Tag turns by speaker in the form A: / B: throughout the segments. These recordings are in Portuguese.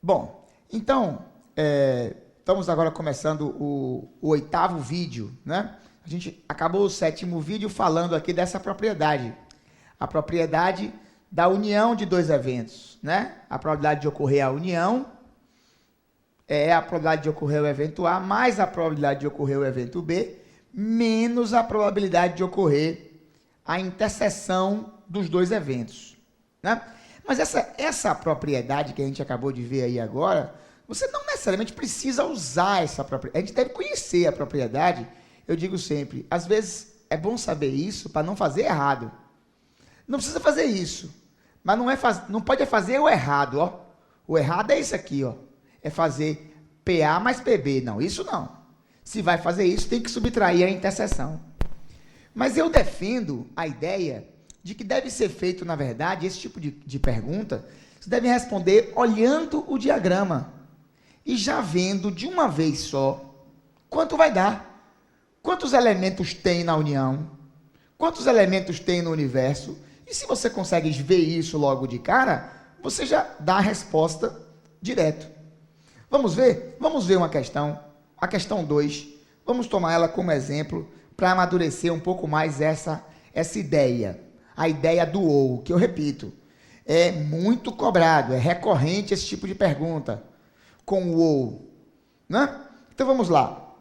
A: Bom, então, estamos agora começando o 8º vídeo, né? A gente acabou o 7º vídeo falando aqui dessa propriedade. A propriedade da união de dois eventos, né? A probabilidade de ocorrer a união é a probabilidade de ocorrer o evento A mais a probabilidade de ocorrer o evento B menos a probabilidade de ocorrer a interseção dos dois eventos, né? Mas essa propriedade que a gente acabou de ver aí agora, você não necessariamente precisa usar essa propriedade. A gente deve conhecer a propriedade. Eu digo sempre, às vezes é bom saber isso para não fazer errado. Não precisa fazer isso, mas não pode fazer o errado, ó. O errado é isso aqui, ó. É fazer PA mais PB. Não, isso não. Se vai fazer isso, tem que subtrair a interseção. Mas eu defendo a ideia de que deve ser feito, na verdade, esse tipo de pergunta, você deve responder olhando o diagrama e já vendo de uma vez só quanto vai dar. Quantos elementos tem na união? Quantos elementos tem no universo? E se você consegue ver isso logo de cara, você já dá a resposta direto. Vamos ver? Vamos ver uma questão, a questão 2. Vamos tomar ela como exemplo para amadurecer um pouco mais essa ideia. A ideia do ou, que eu repito, é muito cobrado, é recorrente esse tipo de pergunta, com o ou, né? Então vamos lá.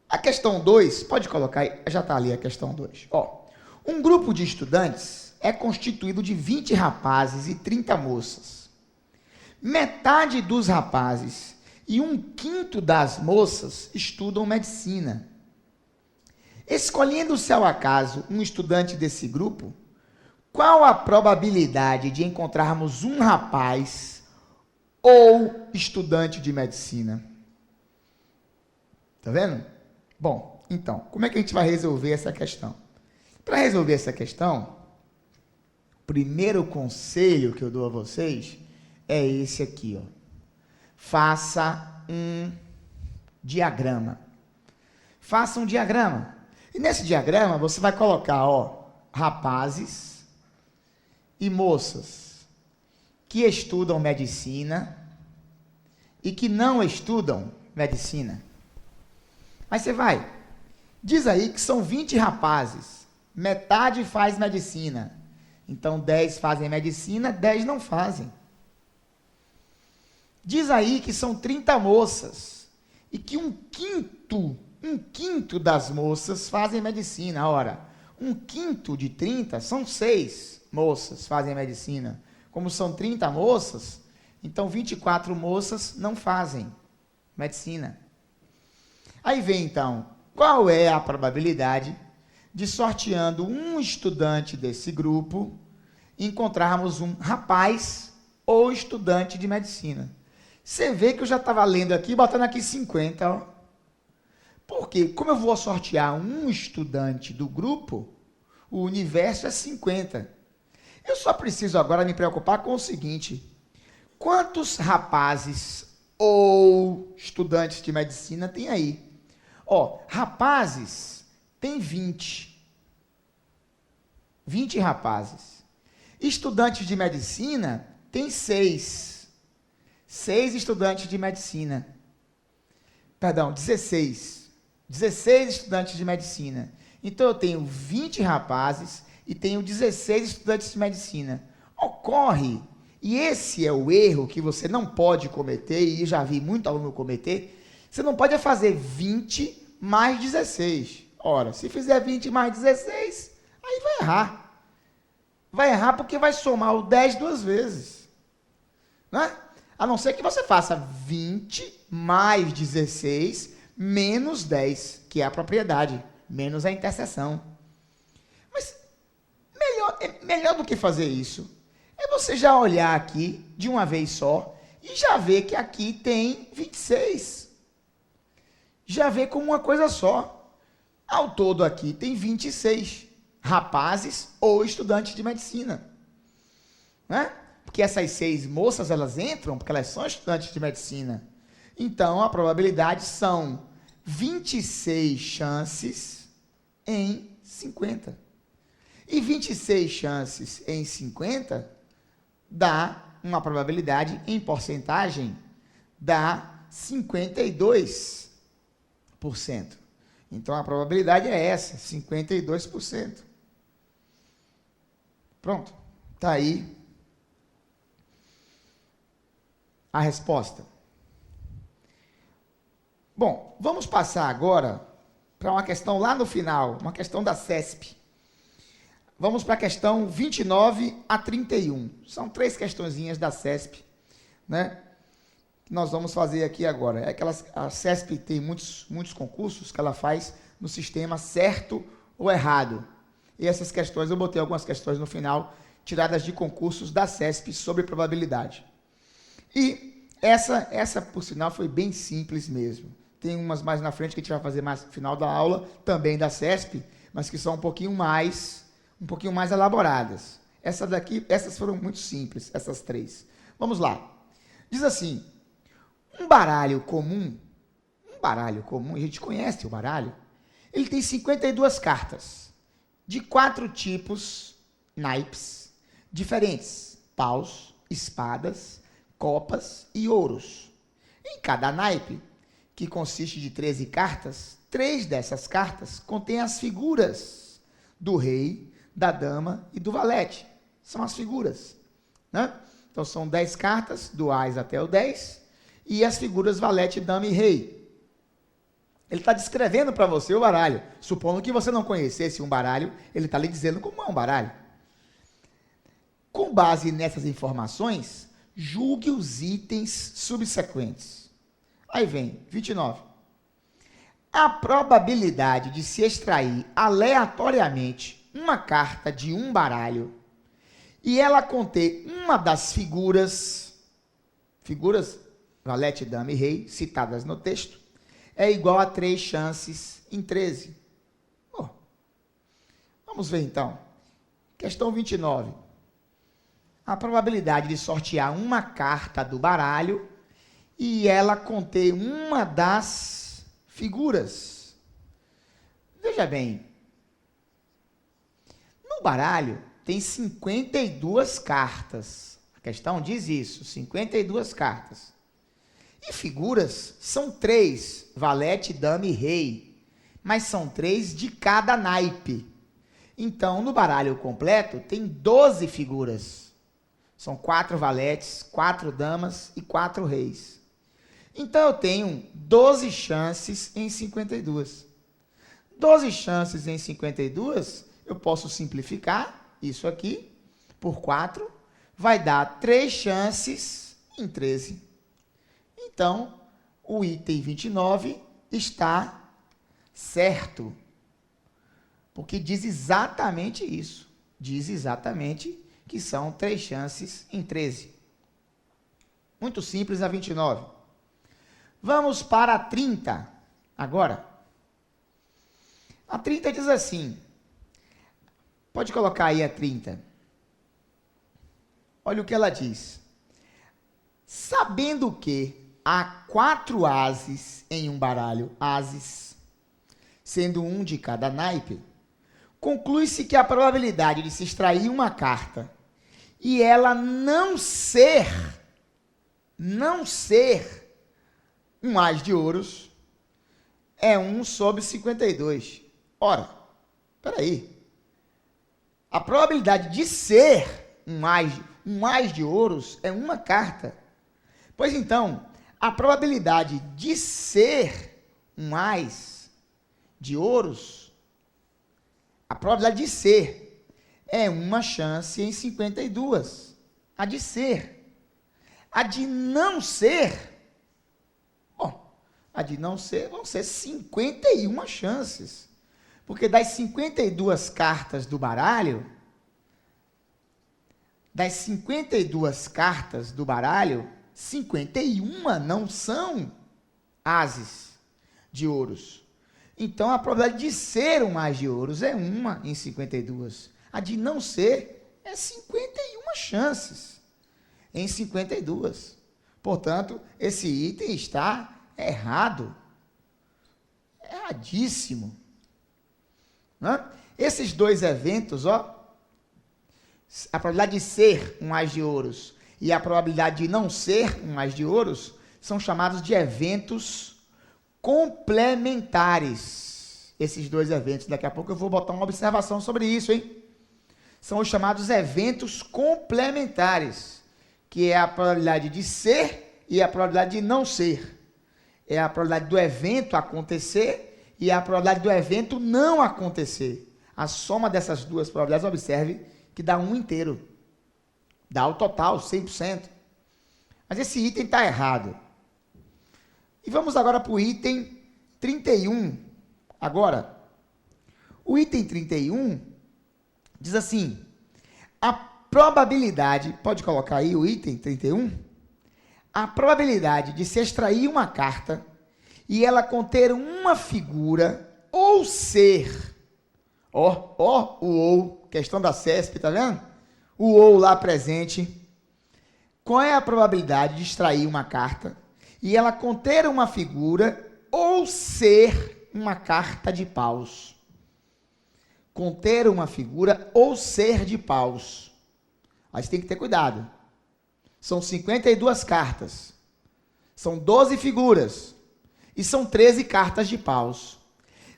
A: A questão 2, pode colocar aí, já está ali a questão 2. Ó, um grupo de estudantes é constituído de 20 rapazes e 30 moças. Metade dos rapazes e 1/5 das moças estudam medicina. Escolhendo-se ao acaso um estudante desse grupo, qual a probabilidade de encontrarmos um rapaz ou estudante de medicina? Tá vendo? Bom, então, como é que a gente vai resolver essa questão? Para resolver essa questão, o primeiro conselho que eu dou a vocês é esse aqui, ó. Faça um diagrama. Faça um diagrama. E nesse diagrama você vai colocar, ó, rapazes e moças que estudam medicina e que não estudam medicina. Mas você vai, diz aí que são 20 rapazes, metade faz medicina. Então 10 fazem medicina, 10 não fazem. Diz aí que são 30 moças e que 1/5 das moças fazem medicina. Ora, 1/5 de 30 são 6 moças fazem medicina. Como são 30 moças, então 24 moças não fazem medicina. Aí vem então, qual é a probabilidade de, sorteando um estudante desse grupo, encontrarmos um rapaz ou estudante de medicina? Você vê que eu já estava lendo aqui, botando aqui 50, ó. Porque, como eu vou sortear um estudante do grupo, o universo é 50. Eu só preciso agora me preocupar com o seguinte: quantos rapazes ou estudantes de medicina tem aí? Ó, rapazes tem 20. 20 rapazes. Estudantes de medicina tem 6. 6 estudantes de medicina. Perdão, 16. 16 estudantes de medicina. Então eu tenho 20 rapazes e tenho 16 estudantes de medicina. Ocorre, e esse é o erro que você não pode cometer, e já vi muito aluno cometer, você não pode fazer 20 mais 16. Ora, se fizer 20 mais 16, aí vai errar. Vai errar porque vai somar o 10 duas vezes. Né? A não ser que você faça 20 mais 16 menos 10, que é a propriedade, menos a interseção. Mas melhor do que fazer isso é você já olhar aqui de uma vez só e já ver que aqui tem 26. Já vê como uma coisa só. Ao todo aqui tem 26 rapazes ou estudantes de medicina. Né? Porque essas 6 moças, elas entram porque elas são estudantes de medicina. Então, a probabilidade são 26 chances em 50. E 26 chances em 50 dá uma probabilidade em porcentagem, dá 52%. Então, a probabilidade é essa, 52%. Pronto, está aí a resposta. Bom, vamos passar agora para uma questão lá no final, uma questão da CESP. Vamos para a questão 29 a 31. São 3 questõezinhas da CESP, né? Que nós vamos fazer aqui agora. A CESP tem muitos concursos que ela faz no sistema certo ou errado. E essas questões, eu botei algumas questões no final, tiradas de concursos da CESP sobre probabilidade. E essa por sinal, foi bem simples mesmo. Tem umas mais na frente que a gente vai fazer mais no final da aula, também da CESP, mas que são um pouquinho mais elaboradas. Essas foram muito simples, essas 3. Vamos lá. Diz assim, um baralho comum, a gente conhece o baralho, ele tem 52 cartas, de 4 tipos, naipes, diferentes, paus, espadas, copas e ouros. Em cada naipe, que consiste de 13 cartas, 3 dessas cartas contêm as figuras do rei, da dama e do valete. São as figuras, né? Então, são 10 cartas, do ás até o 10, e as figuras valete, dama e rei. Ele está descrevendo para você o baralho. Supondo que você não conhecesse um baralho, ele está lhe dizendo como é um baralho. Com base nessas informações, julgue os itens subsequentes. Aí vem, 29. A probabilidade de se extrair aleatoriamente uma carta de um baralho e ela conter uma das figuras valete, dama e rei, citadas no texto, é igual a 3 chances em 13. Vamos ver então. Questão 29. A probabilidade de sortear uma carta do baralho e ela conter uma das figuras. Veja bem, no baralho tem 52 cartas. A questão diz isso, 52 cartas. E figuras são 3, valete, dama e rei, mas são 3 de cada naipe. Então, no baralho completo tem 12 figuras. São 4 valetes, 4 damas e 4 reis. Então, eu tenho 12 chances em 52. 12 chances em 52, eu posso simplificar isso aqui por 4, vai dar 3 chances em 13. Então, o item 29 está certo, porque diz exatamente isso. Diz exatamente que são 3 chances em 13. Muito simples a 29. Vamos para a 30 agora. A 30 diz assim, pode colocar aí a 30. Olha o que ela diz. Sabendo que há 4 ases em um baralho, ases, sendo um de cada naipe, conclui-se que a probabilidade de se extrair uma carta e ela não ser um ás de ouros é 1 sobre 52. Ora, espera aí. A probabilidade de ser um ás de ouros é uma carta. Pois então, a probabilidade de ser um ás de ouros, a probabilidade de ser é 1 chance em 52. A de ser. A de não ser, a de não ser vão ser 51 chances. Porque das 52 cartas do baralho, 51 não são ases de ouros. Então, a probabilidade de ser um ás de ouros é 1 em 52. A de não ser é 51 chances em 52. Portanto, esse item está errado. Erradíssimo. Né? Esses 2 eventos, a probabilidade de ser um ás de ouros e a probabilidade de não ser um ás de ouros são chamados de eventos complementares. Esses dois eventos, daqui a pouco eu vou botar uma observação sobre isso, hein? São os chamados eventos complementares, que é a probabilidade de ser e a probabilidade de não ser. É a probabilidade do evento acontecer e a probabilidade do evento não acontecer. A soma dessas duas probabilidades, observe, que dá um inteiro. Dá o total, 100%. Mas esse item está errado. E vamos agora para o item 31. Agora, o item 31 diz assim: a probabilidade, pode colocar aí o item 31? A probabilidade de se extrair uma carta e ela conter uma figura ou ser, o ou, questão da CESP, tá vendo? O ou lá presente. Qual é a probabilidade de extrair uma carta e ela conter uma figura ou ser uma carta de paus? Conter uma figura ou ser de paus. Mas tem que ter cuidado. São 52 cartas. São 12 figuras. E são 13 cartas de paus.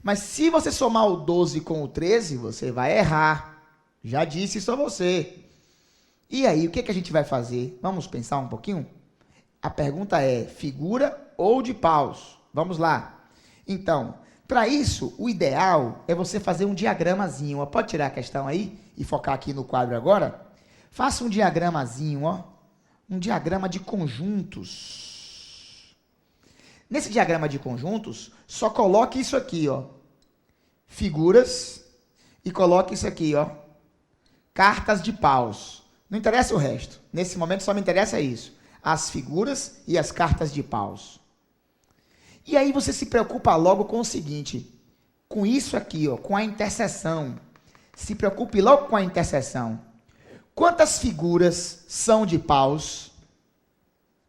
A: Mas se você somar o 12 com o 13, você vai errar. Já disse isso a você. E aí, o que a gente vai fazer? Vamos pensar um pouquinho? A pergunta é, figura ou de paus? Vamos lá. Então, para isso, o ideal é você fazer um diagramazinho. Ó. Pode tirar a questão aí e focar aqui no quadro agora? Faça um diagramazinho, ó. Um diagrama de conjuntos. Nesse diagrama de conjuntos, só coloque isso aqui, ó. Figuras. E coloque isso aqui, ó. Cartas de paus. Não interessa o resto. Nesse momento só me interessa isso. As figuras e as cartas de paus. E aí você se preocupa logo com o seguinte. Com isso aqui, ó, com a interseção. Se preocupe logo com a interseção. Quantas figuras são de paus?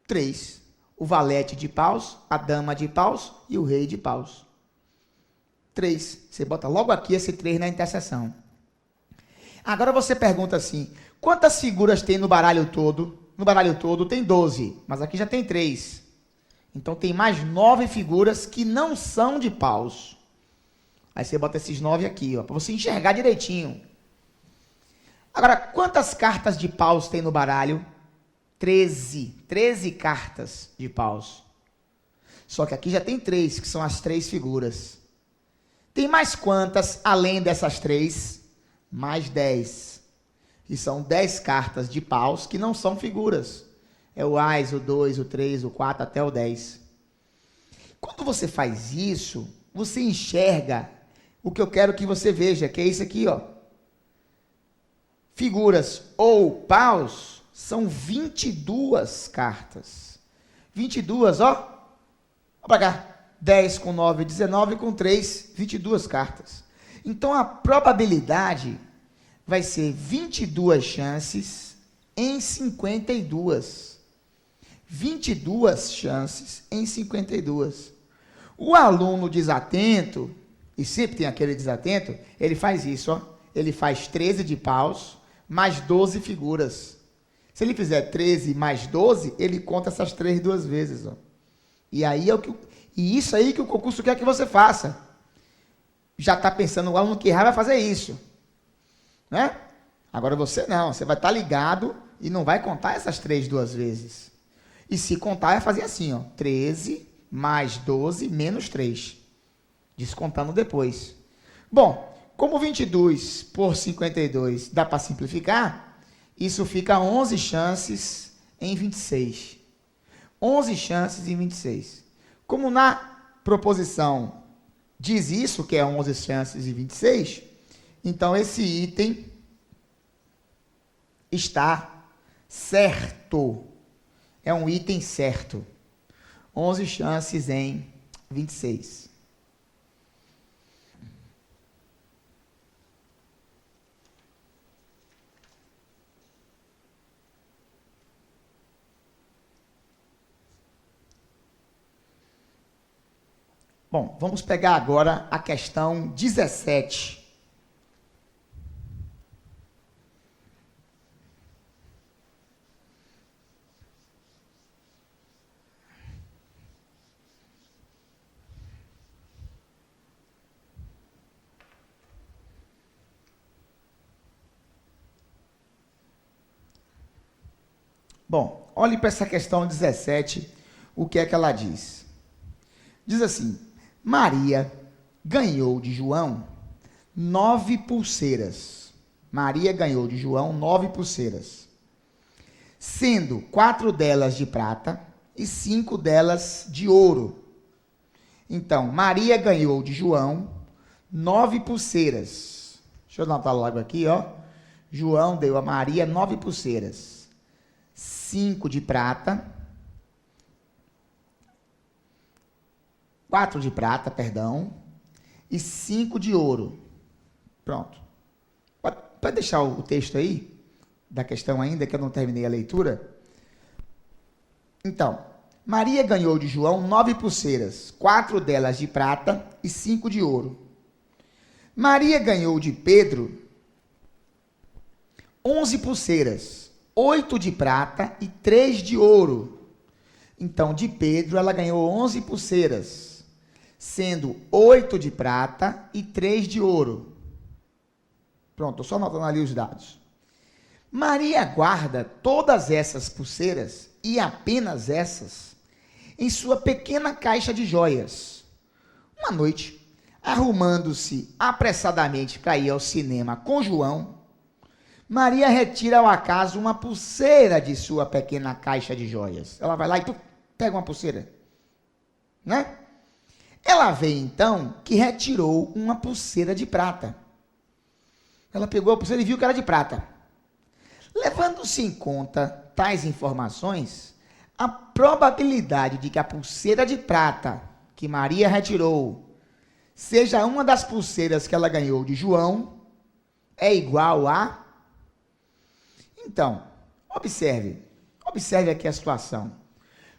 A: 3. O valete de paus, a dama de paus e o rei de paus. 3. Você bota logo aqui esse 3 na interseção. Agora você pergunta assim, quantas figuras tem no baralho todo? No baralho todo tem 12, mas aqui já tem 3. Então tem mais 9 figuras que não são de paus. Aí você bota esses 9 aqui, ó, para você enxergar direitinho. Agora, quantas cartas de paus tem no baralho? 13. 13 cartas de paus. Só que aqui já tem 3, que são as 3 figuras. Tem mais quantas, além dessas 3? Mais 10. E são 10 cartas de paus que não são figuras. É o ás, o 2, o 3, o 4, até o 10. Quando você faz isso, você enxerga o que eu quero que você veja, que é isso aqui, ó. Figuras ou paus são 22 cartas. 22, ó. Olha para cá. 10 com 9, 19, com 3, 22 cartas. Então, a probabilidade vai ser 22 chances em 52. 22 chances em 52. O aluno desatento, e sempre tem aquele desatento, ele faz isso, ó. Ele faz 13 de paus, mais 12 figuras. Se ele fizer 13 mais 12, ele conta essas 3 duas vezes, ó. E aí é o que... E isso aí que o concurso quer que você faça. Já está pensando, o aluno que errar vai fazer isso. Né? Agora você não, você vai estar ligado e não vai contar essas 3 duas vezes. E se contar, é fazer assim, ó, 13 mais 12 menos 3. Descontando depois. Bom, como 22 por 52 dá para simplificar, isso fica 11 chances em 26. 11 chances em 26. Como na proposição diz isso, que é 11 chances em 26, então esse item está certo. É um item certo. 11 chances em 26. Bom, vamos pegar agora a questão 17. Bom, olhe para essa questão 17, o que é que ela diz? Diz assim: Maria ganhou de João 9 pulseiras. Maria ganhou de João 9 pulseiras, sendo 4 delas de prata e 5 delas de ouro. Então, Maria ganhou de João 9 pulseiras. Deixa eu anotar logo aqui, ó. João deu a Maria 9 pulseiras. 5 de prata. 4 de prata, perdão. E 5 de ouro. Pronto. Pode deixar o texto aí, da questão ainda, que eu não terminei a leitura. Então, Maria ganhou de João 9 pulseiras, 4 delas de prata e 5 de ouro. Maria ganhou de Pedro 11 pulseiras, 8 de prata e 3 de ouro. Então, de Pedro, ela ganhou 11 pulseiras, sendo 8 de prata e 3 de ouro. Pronto, só anotando ali os dados. Maria guarda todas essas pulseiras, e apenas essas, em sua pequena caixa de joias. Uma noite, arrumando-se apressadamente para ir ao cinema com João, Maria retira ao acaso uma pulseira de sua pequena caixa de joias. Ela vai lá e pega uma pulseira, né? Ela vê então que retirou uma pulseira de prata. Ela pegou a pulseira e viu que era de prata. Levando-se em conta tais informações, a probabilidade de que a pulseira de prata que Maria retirou seja uma das pulseiras que ela ganhou de João é igual a... Então, observe aqui a situação.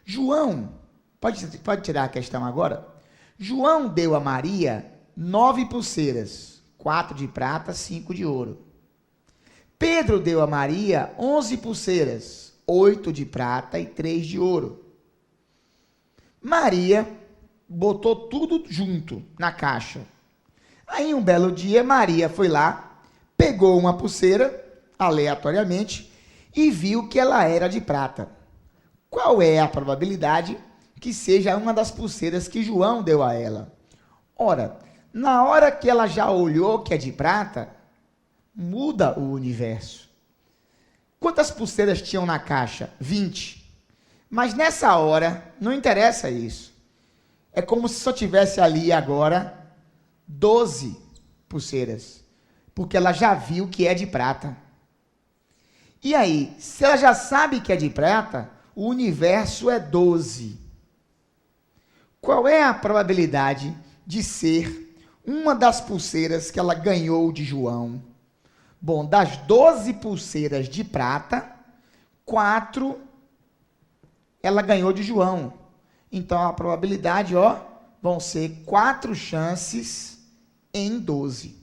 A: João, pode tirar a questão agora? João deu a Maria 9 pulseiras, 4 de prata, 5 de ouro. Pedro deu a Maria 11 pulseiras, 8 de prata e 3 de ouro. Maria botou tudo junto na caixa. Aí um belo dia, Maria foi lá, pegou uma pulseira, aleatoriamente, e viu que ela era de prata. Qual é a probabilidade que seja uma das pulseiras que João deu a ela? Ora, na hora que ela já olhou que é de prata, muda o universo. Quantas pulseiras tinham na caixa? 20. Mas nessa hora, não interessa isso. É como se só tivesse ali agora 12 pulseiras. Porque ela já viu que é de prata. E aí, se ela já sabe que é de prata, o universo é 12. Qual é a probabilidade de ser uma das pulseiras que ela ganhou de João? Bom, das 12 pulseiras de prata, 4 ela ganhou de João. Então, a probabilidade, vão ser 4 chances em 12.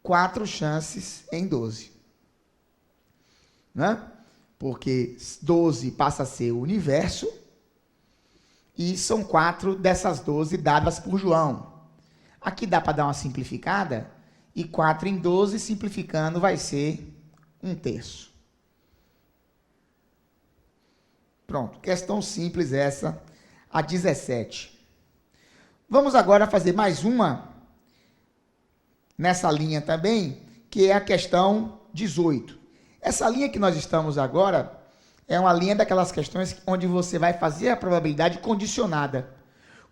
A: 4 chances em 12. Né? Porque 12 passa a ser o universo, e são 4 dessas 12 dadas por João. Aqui dá para dar uma simplificada, e 4 em 12, simplificando, vai ser 1/3. Pronto, questão simples essa, a 17. Vamos agora fazer mais uma, nessa linha também, que é a questão 18. Essa linha que nós estamos agora, é uma linha daquelas questões onde você vai fazer a probabilidade condicionada.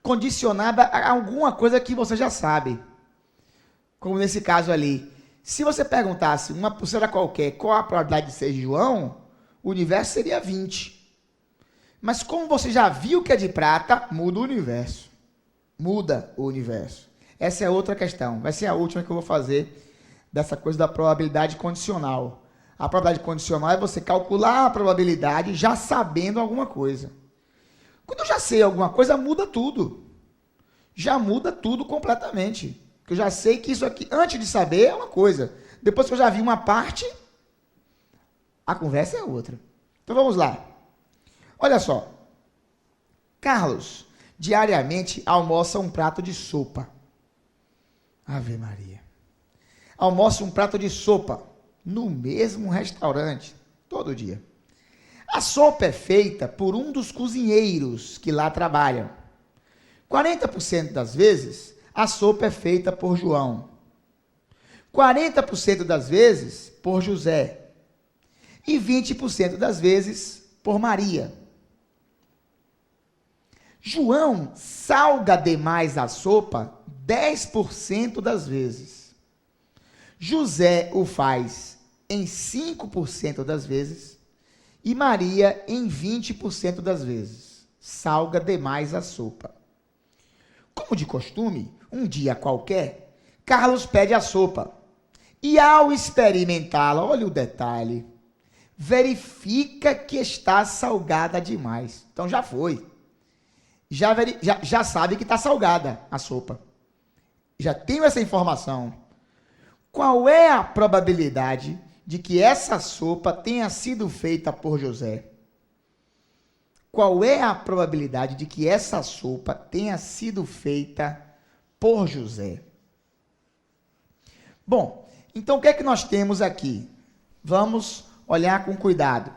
A: Condicionada a alguma coisa que você já sabe. Como nesse caso ali. Se você perguntasse uma pulseira qualquer, qual a probabilidade de ser de João, o universo seria 20. Mas como você já viu que é de prata, muda o universo. Muda o universo. Essa é outra questão. Vai ser a última que eu vou fazer dessa coisa da probabilidade condicional. A probabilidade condicional é você calcular a probabilidade já sabendo alguma coisa. Quando eu já sei alguma coisa, muda tudo. Já muda tudo completamente. Porque eu já sei que isso aqui, antes de saber, é uma coisa. Depois que eu já vi uma parte, a conversa é outra. Então vamos lá. Olha só. Carlos diariamente almoça um prato de sopa. Ave Maria. Almoça um prato de sopa no mesmo restaurante, todo dia. A sopa é feita por um dos cozinheiros que lá trabalham. 40% das vezes, a sopa é feita por João. 40% das vezes, por José. E 20% das vezes, por Maria. João salga demais a sopa 10% das vezes. José o faz em 5% das vezes. E Maria em 20% das vezes. Salga demais a sopa. Como de costume, um dia qualquer, Carlos pede a sopa. E ao experimentá-la, olha o detalhe, verifica que está salgada demais. Então já foi. Já sabe que está salgada a sopa. Já tenho essa informação. Qual é a probabilidade de que essa sopa tenha sido feita por José? Qual é a probabilidade de que essa sopa tenha sido feita por José? Bom, então o que é que nós temos aqui? Vamos olhar com cuidado.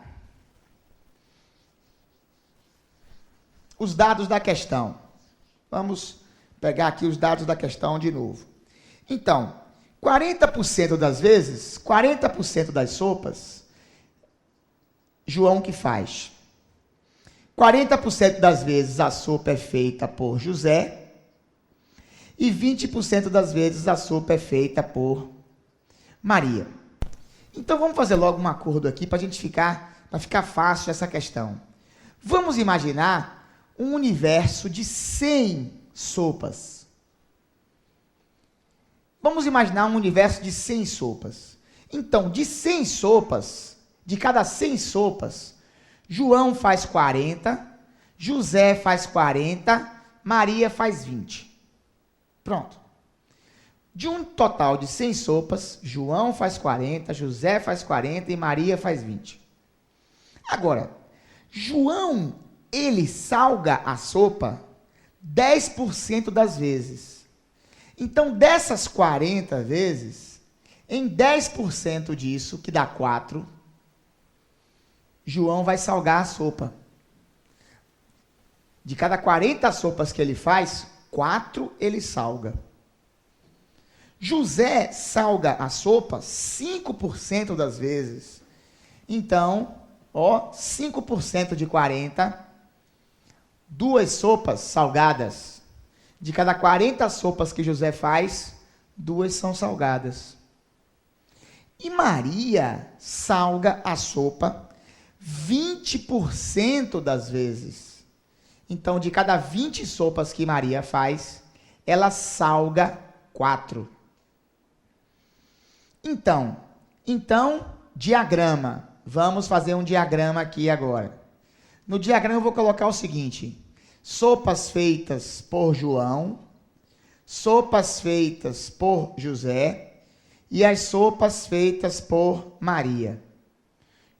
A: Os dados da questão. Vamos pegar aqui os dados da questão de novo. Então, 40% das vezes, 40% das sopas, João que faz. 40% das vezes a sopa é feita por José e 20% das vezes a sopa é feita por Maria. Então vamos fazer logo um acordo aqui para ficar fácil essa questão. Vamos imaginar um universo de 100 sopas. Vamos imaginar um universo de 100 sopas. Então, de 100 sopas, de cada 100 sopas, João faz 40, José faz 40, Maria faz 20. Pronto. De um total de 100 sopas, João faz 40, José faz 40 e Maria faz 20. Agora, João, ele salga a sopa 10% das vezes. Então, dessas 40 vezes, em 10% disso, que dá 4, João vai salgar a sopa. De cada 40 sopas que ele faz, 4 ele salga. José salga a sopa 5% das vezes. Então, 5% de 40, 2 sopas salgadas. De cada 40 sopas que José faz, 2 são salgadas. E Maria salga a sopa 20% das vezes. Então, de cada 20 sopas que Maria faz, ela salga 4. Então, diagrama. Vamos fazer um diagrama aqui agora. No diagrama eu vou colocar o seguinte: sopas feitas por João, sopas feitas por José e as sopas feitas por Maria.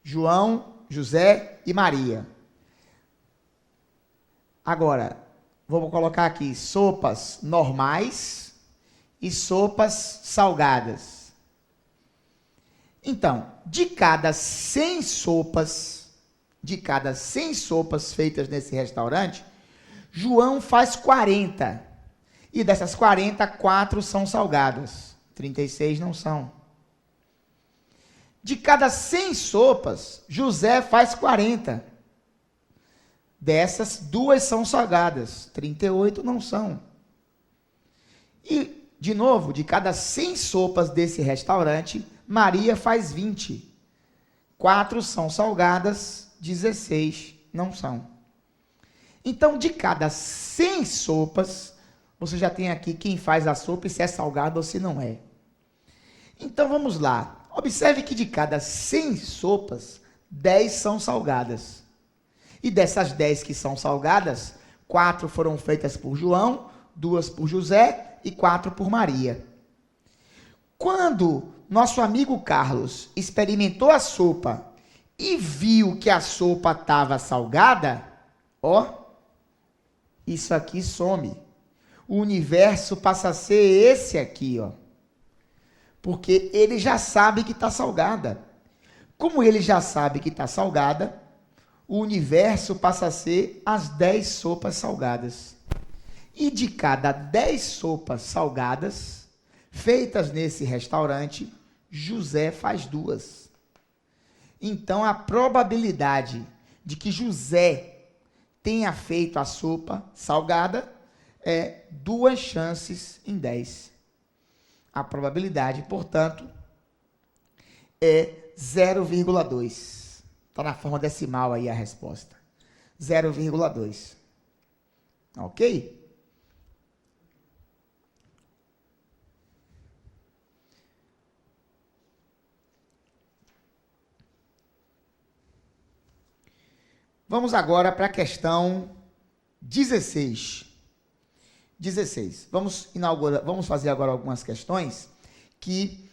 A: João, José e Maria. Agora, vou colocar aqui sopas normais e sopas salgadas. Então, de cada 100 sopas feitas nesse restaurante, João faz 40. E dessas 40, 4 são salgadas. 36 não são. De cada 100 sopas, José faz 40. Dessas, 2 são salgadas. 38 não são. E, de novo, de cada 100 sopas desse restaurante, Maria faz 20. 4 são salgadas, 16 não são. Então, de cada 100 sopas, você já tem aqui quem faz a sopa e se é salgada ou se não é. Então, vamos lá. Observe que de cada 100 sopas, 10 são salgadas. E dessas 10 que são salgadas, 4 foram feitas por João, 2 por José e 4 por Maria. Quando nosso amigo Carlos experimentou a sopa e viu que a sopa estava salgada, isso aqui some. O universo passa a ser esse aqui, porque ele já sabe que está salgada. Como ele já sabe que está salgada, o universo passa a ser as 10 sopas salgadas. E de cada 10 sopas salgadas feitas nesse restaurante, José faz 2. Então, a probabilidade de que José tenha feito a sopa salgada é 2 chances em 10. A probabilidade, portanto, é 0,2. Está na forma decimal aí a resposta. 0,2. Ok? Vamos agora para a questão 16. 16. Vamos fazer agora algumas questões que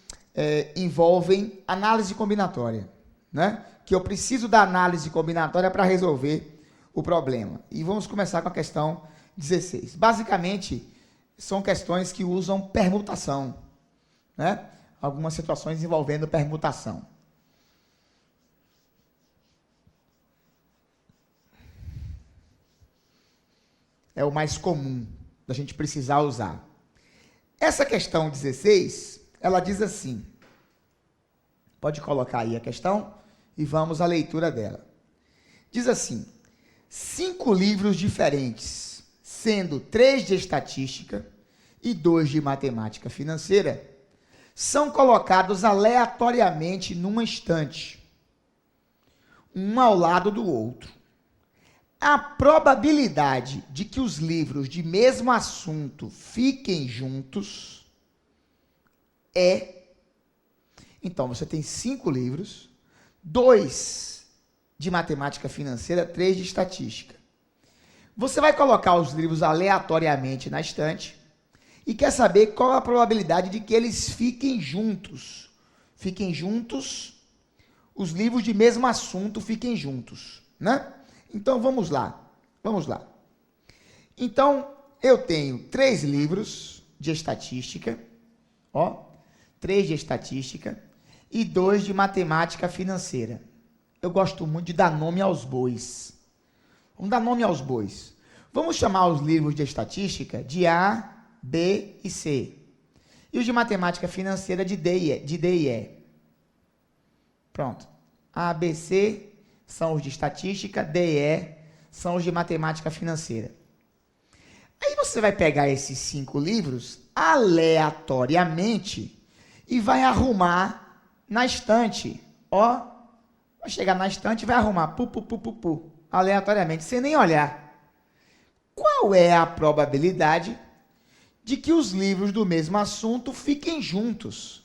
A: envolvem análise combinatória, né? Que eu preciso da análise combinatória para resolver o problema. E vamos começar com a questão 16. Basicamente, são questões que usam permutação, né? Algumas situações envolvendo permutação. É o mais comum da gente precisar usar. Essa questão 16, ela diz assim. Pode colocar aí a questão e vamos à leitura dela. Diz assim: 5 livros diferentes, sendo 3 de estatística e 2 de matemática financeira, são colocados aleatoriamente numa estante, um ao lado do outro. A probabilidade de que os livros de mesmo assunto fiquem juntos é... Então, você tem 5 livros, 2 de matemática financeira, 3 de estatística. Você vai colocar os livros aleatoriamente na estante e quer saber qual a probabilidade de que eles fiquem juntos. Fiquem juntos, os livros de mesmo assunto fiquem juntos, né? Então, vamos lá. Então, eu tenho 3 livros de estatística, 3 de estatística e 2 de matemática financeira. Eu gosto muito de dar nome aos bois. Vamos dar nome aos bois. Vamos chamar os livros de estatística de A, B e C. E os de matemática financeira de D e E. Pronto. A, B, C são os de estatística, D e E são os de matemática financeira. Aí você vai pegar esses 5 livros aleatoriamente e vai arrumar na estante. Vai chegar na estante e vai arrumar aleatoriamente, sem nem olhar. Qual é a probabilidade de que os livros do mesmo assunto fiquem juntos?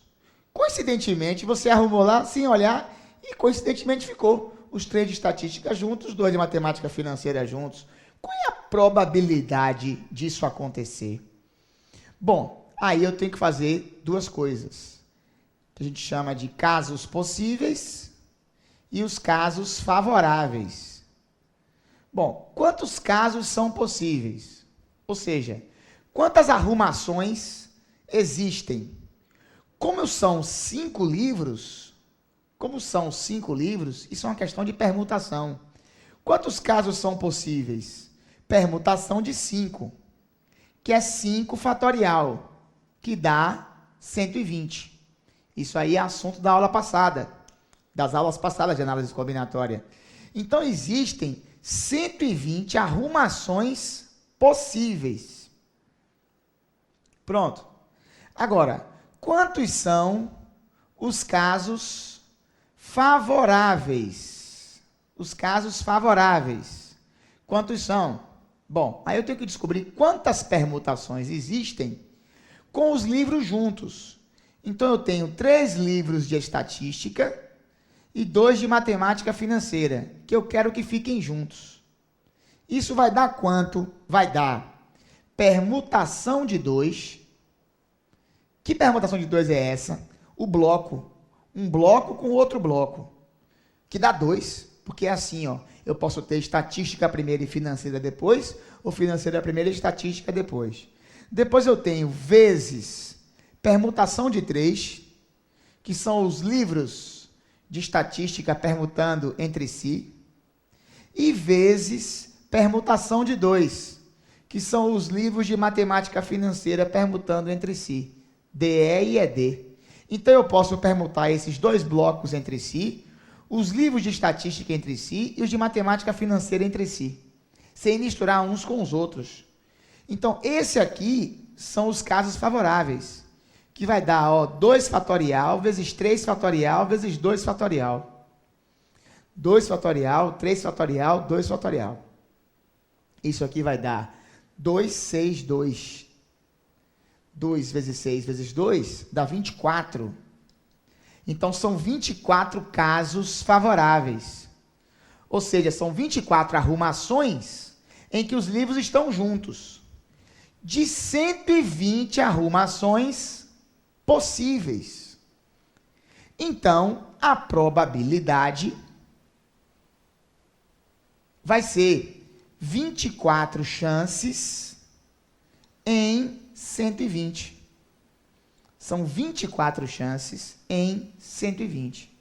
A: Coincidentemente, você arrumou lá sem olhar e coincidentemente ficou. Os 3 de estatística juntos, 2 de matemática financeira juntos. Qual é a probabilidade disso acontecer? Bom, aí eu tenho que fazer 2 coisas. Que a gente chama de casos possíveis e os casos favoráveis. Bom, quantos casos são possíveis? Ou seja, quantas arrumações existem? Como são 5 livros... isso é uma questão de permutação. Quantos casos são possíveis? Permutação de 5, que é 5 fatorial, que dá 120. Isso aí é assunto da aula passada, das aulas passadas de análise combinatória. Então, existem 120 arrumações possíveis. Pronto. Agora, quantos são os casos favoráveis? Os casos favoráveis. Quantos são? Bom, aí eu tenho que descobrir quantas permutações existem com os livros juntos. Então, eu tenho 3 livros de estatística e 2 de matemática financeira, que eu quero que fiquem juntos. Isso vai dar quanto? Vai dar permutação de 2. Que permutação de 2 é essa? O bloco. Um bloco com outro bloco, que dá 2, porque é assim, eu posso ter estatística primeiro e financeira depois, ou financeira primeiro e estatística depois. Depois eu tenho vezes permutação de 3, que são os livros de estatística permutando entre si, e vezes permutação de 2, que são os livros de matemática financeira permutando entre si, DE e ED. Então, eu posso permutar esses 2 blocos entre si, os livros de estatística entre si e os de matemática financeira entre si, sem misturar uns com os outros. Então, esse aqui são os casos favoráveis, que vai dar 2 fatorial vezes 3 fatorial vezes 2 fatorial. 2 fatorial, 3 fatorial, 2 fatorial. Isso aqui vai dar 2, 6, 2. 2 vezes 6 vezes 2 dá 24. Então, são 24 casos favoráveis. Ou seja, são 24 arrumações em que os livros estão juntos. De 120 arrumações possíveis. Então, a probabilidade vai ser 24 chances em 120. São 24 chances em 120.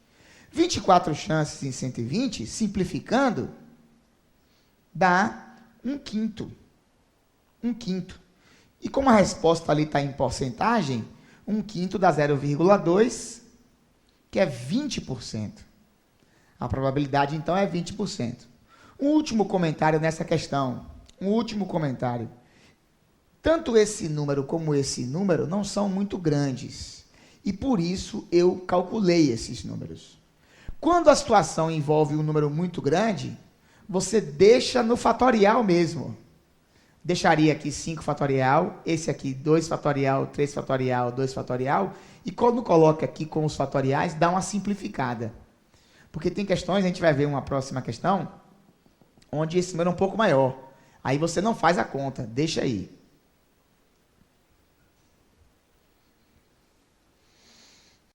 A: 24 chances em 120, simplificando, dá 1/5. 1/5. E como a resposta ali está em porcentagem, 1/5 dá 0,2, que é 20%. A probabilidade, então, é 20%. Um último comentário nessa questão. Um último comentário. Tanto esse número como esse número não são muito grandes. E por isso eu calculei esses números. Quando a situação envolve um número muito grande, você deixa no fatorial mesmo. Deixaria aqui 5 fatorial, esse aqui 2 fatorial, 3 fatorial, 2 fatorial. E quando coloca aqui com os fatoriais, dá uma simplificada. Porque tem questões, a gente vai ver uma próxima questão, onde esse número é um pouco maior. Aí você não faz a conta, deixa aí.